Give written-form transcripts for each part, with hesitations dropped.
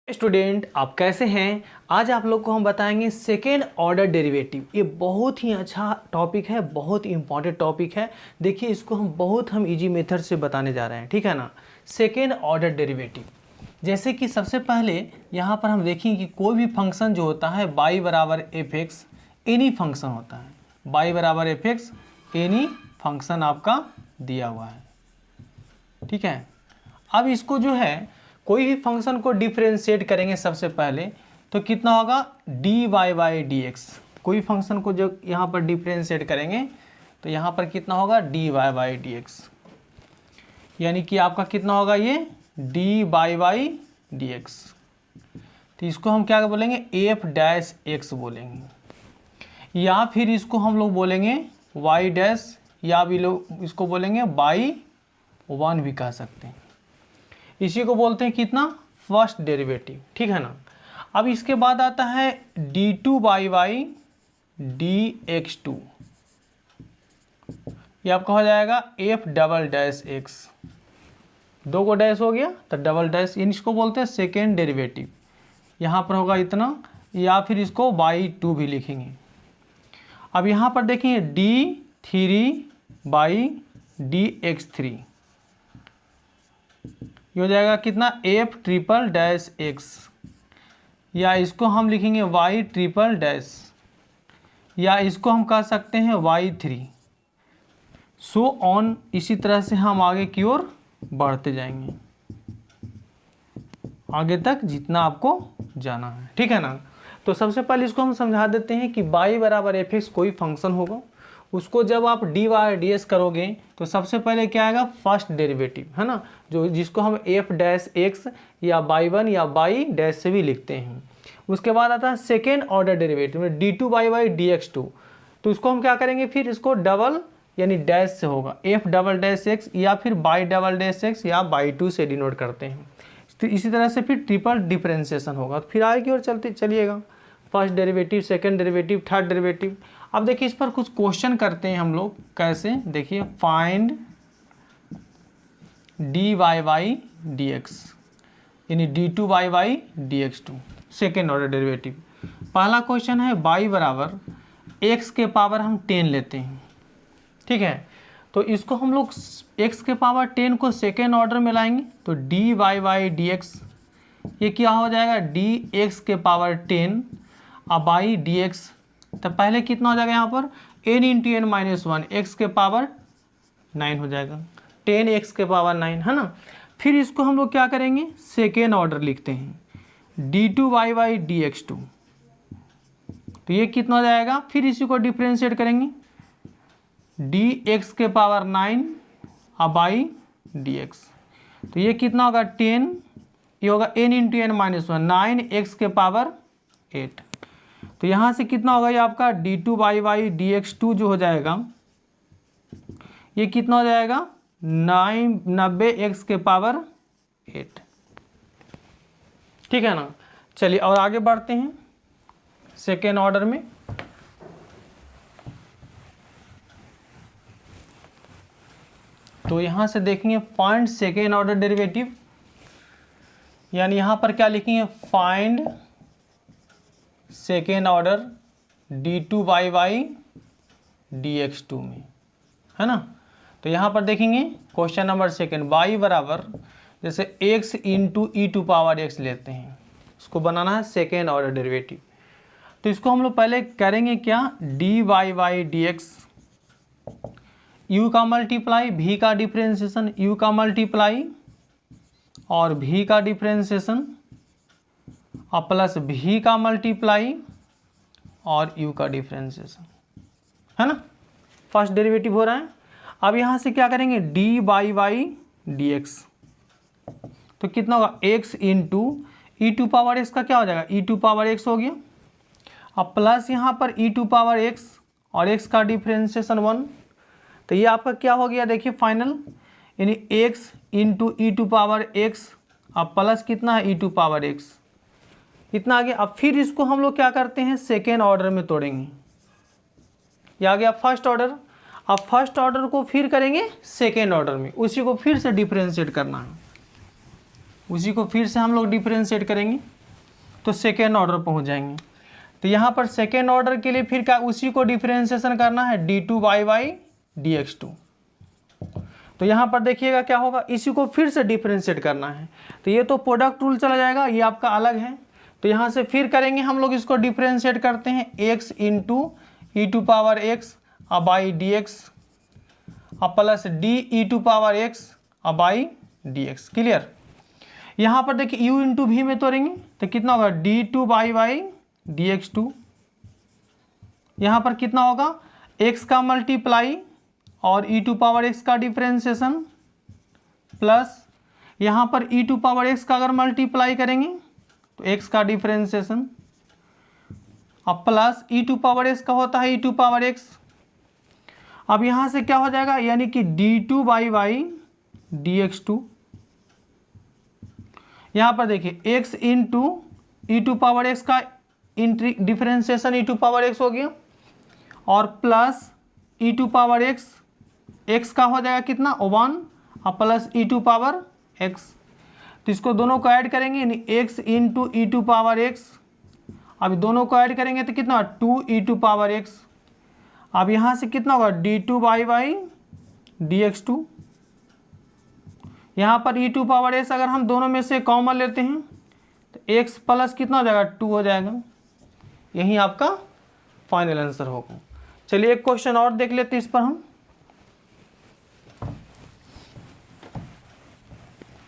Student, आप कैसे हैं। आज आप लोग को हम बताएंगे सेकेंड ऑर्डर डेरिवेटिव। ये बहुत ही अच्छा टॉपिक है, बहुत ही इंपॉर्टेंट टॉपिक है। देखिए, इसको हम इजी मेथड से बताने जा रहे हैं, ठीक है ना। सेकेंड ऑर्डर डेरिवेटिव, जैसे कि सबसे पहले यहाँ पर हम देखेंगे कि कोई भी फंक्शन जो होता है y बराबर एफ एक्स एनी फंक्शन होता है। y बराबर एफ एक्स एनी फंक्शन आपका दिया हुआ है, ठीक है। अब इसको जो है कोई भी फंक्शन को डिफरेंशिएट करेंगे सबसे पहले, तो कितना होगा dy बाई डी एक्स। कोई फंक्शन को जो यहाँ पर डिफरेंशिएट करेंगे तो यहाँ पर कितना होगा dy बाई डी एक्स, यानी कि आपका कितना होगा ये dy बाई डी एक्स। तो इसको हम क्या बोलेंगे एफ डैश एक्स बोलेंगे, या फिर इसको हम लोग बोलेंगे y डैश, या भी लोग इसको बोलेंगे बाई वन भी कह सकते हैं। इसी को बोलते हैं कितना फर्स्ट डेरिवेटिव, ठीक है ना। अब इसके बाद आता है D two by D X two, ये आपका हो जाएगा एफ डबल डैश एक्स। दो को डैश हो गया तो डबल डैश, इसको बोलते हैं सेकेंड डेरिवेटिव। यहाँ पर होगा इतना, या फिर इसको बाई टू भी लिखेंगे। अब यहाँ पर देखेंगे D three by D x three, ये हो जाएगा कितना एफ ट्रिपल डैश एक्स, या इसको हम लिखेंगे वाई ट्रिपल डैश, या इसको हम कह सकते हैं वाई थ्री, सो ऑन। इसी तरह से हम आगे की ओर बढ़ते जाएंगे, आगे तक जितना आपको जाना है, ठीक है ना। तो सबसे पहले इसको हम समझा देते हैं कि y बराबर एफ एक्स कोई फंक्शन होगा, उसको जब आप डी वाई डी एस करोगे तो सबसे पहले क्या आएगा फर्स्ट डेरिवेटिव, है ना, जो जिसको हम एफ डैश एक्स या बाई वन या बाई डैश से भी लिखते हैं। उसके बाद आता है सेकेंड ऑर्डर डेरिवेटिव में D two by D X two, तो उसको हम क्या करेंगे फिर इसको डबल यानी डैश से होगा एफ डबल डैश एक्स, या फिर बाई डबल डैश एक्स या बाई टू से डिनोट करते हैं। तो इसी तरह से फिर ट्रिपल डिफरेंशिएशन होगा, फिर आगे की ओर चलिएगा first derivative, second derivative, third derivative. अब देखिए इस पर कुछ क्वेश्चन करते हैं हम लोग, कैसे देखिए find D Y by D X यानी D two by D X two, second order derivative. पहला क्वेश्चन है y बराबर x के पावर हम 10 लेते हैं, ठीक है। तो इसको हम लोग x के पावर 10 को सेकेंड ऑर्डर में लाएंगे तो D Y by D X, ये क्या हो जाएगा डी एक्स के पावर 10 अब बाई डी एक्स। तो पहले कितना हो जाएगा यहाँ पर n into N minus one, X के पावर 9 हो जाएगा, 10 एक्स के पावर 9, है ना। फिर इसको हम लोग क्या करेंगे सेकेंड ऑर्डर लिखते हैं D two by D X two, तो ये कितना हो जाएगा, फिर इसी को डिफ्रेंशिएट करेंगे डी एक्स के पावर 9 अब बाई डी एक्स, तो ये कितना होगा 10, ये होगा n into N minus one, 9 X के पावर 8। तो यहाँ से कितना होगा ये आपका D two by D X two जो हो जाएगा, ये कितना हो जाएगा 90 एक्स के पावर 8, ठीक है ना। चलिए और आगे बढ़ते हैं सेकेंड ऑर्डर में। तो यहाँ से देखेंगे फाइंड सेकेंड ऑर्डर डेरिवेटिव, यानी यहाँ पर क्या लिखेंगे find second order D two by D X two में, है ना। तो यहाँ पर देखेंगे क्वेश्चन नंबर सेकेंड y बराबर जैसे x into E to power X लेते हैं, उसको बनाना है सेकेंड ऑर्डर डेरिवेटिव। तो इसको हम लोग पहले करेंगे क्या D Y by D X, u का मल्टीप्लाई v का डिफ्रेंशिएशन, u का मल्टीप्लाई और v का डिफ्रेंशिएशन और प्लस v का मल्टीप्लाई और u का डिफ्रेंशिएशन, है ना। फर्स्ट डेरिवेटिव हो रहा है। अब यहाँ से क्या करेंगे डी बाई डी एक्स, तो कितना होगा x into E to power X का क्या हो जाएगा ई टू पावर एक्स हो गया, अब प्लस यहाँ पर ई टू पावर एक्स और x का डिफ्रेंशिएशन 1, तो ये आपका क्या हो गया देखिए फाइनल, यानी x into E to power X अब प्लस कितना है ई टू पावर एक्स, इतना आ गया। अब फिर इसको हम लोग क्या करते हैं सेकेंड ऑर्डर में तोड़ेंगे, ये आ गया फर्स्ट ऑर्डर। अब फर्स्ट ऑर्डर को फिर करेंगे सेकेंड ऑर्डर में, उसी को फिर से डिफरेंशिएट करना है, उसी को फिर से हम लोग डिफरेंशिएट करेंगे। तो सेकेंड ऑर्डर पहुंच जाएंगे। तो यहाँ पर सेकेंड ऑर्डर के लिए फिर क्या उसी को डिफरेंशिएशन करना है d2y dx2। तो यहाँ पर देखिएगा क्या होगा, इसी को फिर से डिफरेंशिएट करना है। तो ये तो प्रोडक्ट रूल चला जाएगा, ये आपका अलग है। तो यहाँ से फिर करेंगे हम लोग, इसको डिफरेंशिएट करते हैं x into E to power x by D x plus d e to power x by D x. Clear. यहाँ पर देखिए u इंटू वी में तोड़ेंगे तो कितना होगा d2y डी एक्स टू। यहाँ पर कितना होगा x का मल्टीप्लाई और e टू पावर x का डिफरेंशिएशन प्लस यहाँ पर e टू पावर x का अगर मल्टीप्लाई करेंगे तो x का डिफरेंशिएशन अब plus e to power x का होता है e टू पावर x। अब यहाँ से क्या हो जाएगा, यानी कि d2y dx2। यहाँ पर देखिए x into E to power x का differentiation e to power x हो गया और plus e to power x का हो जाएगा कितना 1 और plus e to power x। तो इसको दोनों को ऐड करेंगे यानी x into E to power x। अब दोनों को ऐड करेंगे तो कितना 2 ई टू पावर x। अब यहाँ से कितना होगा d2y dx2। यहाँ पर ई टू पावर x अगर हम दोनों में से कॉमन लेते हैं तो x प्लस कितना हो जाएगा 2 हो जाएगा। यही आपका फाइनल आंसर होगा। चलिए एक क्वेश्चन और देख लेते हैं, इस पर हम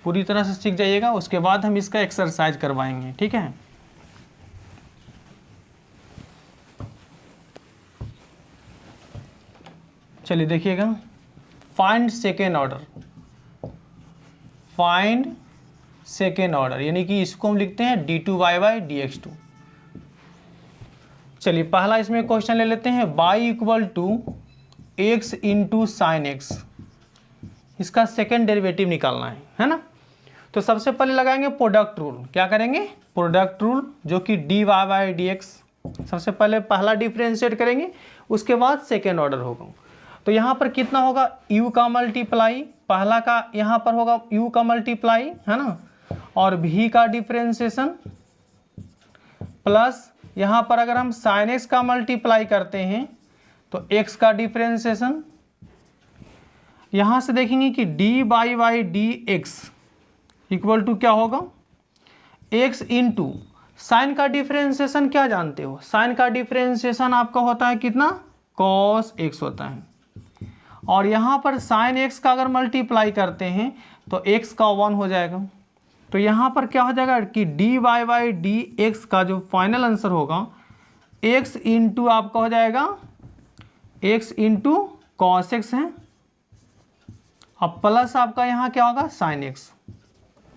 पूरी तरह से सीख जाइएगा, उसके बाद हम इसका एक्सरसाइज करवाएंगे। ठीक है। चलिए देखिएगा, find second order. Find second order यानी कि इसको हम लिखते हैं d2y dx2। चलिए पहला इसमें क्वेश्चन ले लेते हैं, y equal to x into sine x. इसका सेकेंड डेरिवेटिव निकालना है ना। तो सबसे पहले लगाएंगे प्रोडक्ट रूल। क्या करेंगे, प्रोडक्ट रूल, जो कि dy dx। सबसे पहले पहला डिफरेंशिएट करेंगे, उसके बाद सेकेंड ऑर्डर होगा। तो यहाँ पर कितना होगा u का मल्टीप्लाई, पहला का यहाँ पर होगा u का मल्टीप्लाई है ना, और v का डिफरेंशिएशन प्लस यहाँ पर अगर हम साइन x का मल्टीप्लाई करते हैं तो x का डिफरेंशिएशन। यहाँ से देखेंगे कि dy dx इक्वल टू क्या होगा x इंटू साइन का डिफरेंशिएशन। क्या जानते हो, साइन का डिफरेंशिएशन आपका होता है कितना cos x होता है। और यहाँ पर साइन x का अगर मल्टीप्लाई करते हैं तो x का 1 हो जाएगा। तो यहाँ पर क्या हो जाएगा कि dy dx का जो फाइनल आंसर होगा x इंटू आपका हो जाएगा x इंटू कॉस एक्स है, अब प्लस आपका यहाँ क्या होगा साइन एक्स।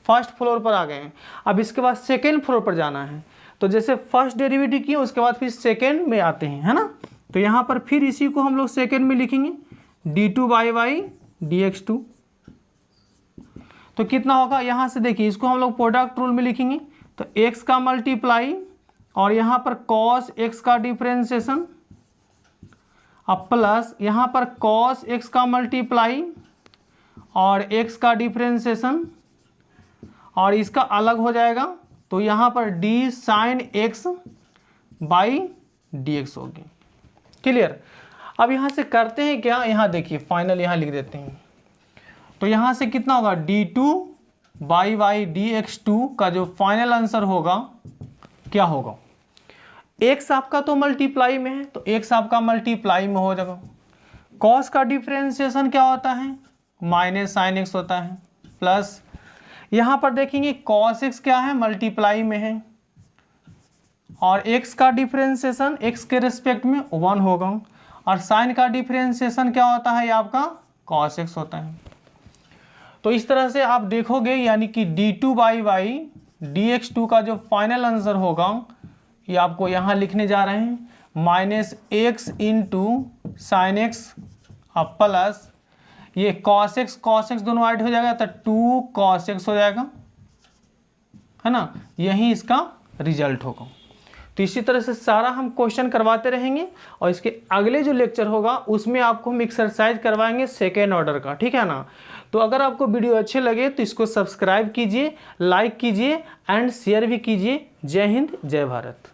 फर्स्ट फ्लोर पर आ गए हैं। अब इसके बाद सेकेंड फ्लोर पर जाना है। तो जैसे फर्स्ट डेरिवेटिव किए उसके बाद फिर सेकेंड में आते हैं है ना। तो यहाँ पर फिर इसी को हम लोग सेकेंड में लिखेंगे d2y dx2। तो कितना होगा, यहाँ से देखिए इसको हम लोग प्रोडक्ट रूल में लिखेंगे तो x का मल्टीप्लाई और यहाँ पर cos x का डिफरेंशिएशन अब प्लस यहाँ पर cos x का मल्टीप्लाई और x का डिफरेंशिएशन और इसका अलग हो जाएगा। तो यहाँ पर d sine x by dx होगी। क्लियर। अब यहाँ से करते हैं क्या, यहाँ देखिए फाइनल यहाँ लिख देते हैं। तो यहाँ से कितना होगा d2y dx2 का जो फाइनल आंसर होगा क्या होगा, x आपका तो मल्टीप्लाई में है तो x आपका मल्टीप्लाई में हो जाएगा। cos का डिफरेंशिएशन क्या होता है माइनस साइन x होता है प्लस यहाँ पर देखेंगे cos x क्या है मल्टीप्लाई में है और x का डिफरेंशिएशन x के रिस्पेक्ट में 1 होगा और साइन का डिफरेंशिएशन क्या होता है आपका cos x होता है। तो इस तरह से आप देखोगे यानी कि d2y dx2 का जो फाइनल आंसर होगा ये आपको यहाँ लिखने जा रहे हैं minus x into sine x अब प्लस ये cos x दोनों ऐड हो जाएगा तो 2 cos x हो जाएगा है ना। यही इसका रिजल्ट होगा। तो इसी तरह से सारा हम क्वेश्चन करवाते रहेंगे और इसके अगले जो लेक्चर होगा उसमें आपको हम एक्सरसाइज करवाएंगे सेकेंड ऑर्डर का। ठीक है ना। तो अगर आपको वीडियो अच्छे लगे तो इसको सब्सक्राइब कीजिए, लाइक कीजिए एंड शेयर भी कीजिए। जय हिंद, जय भारत।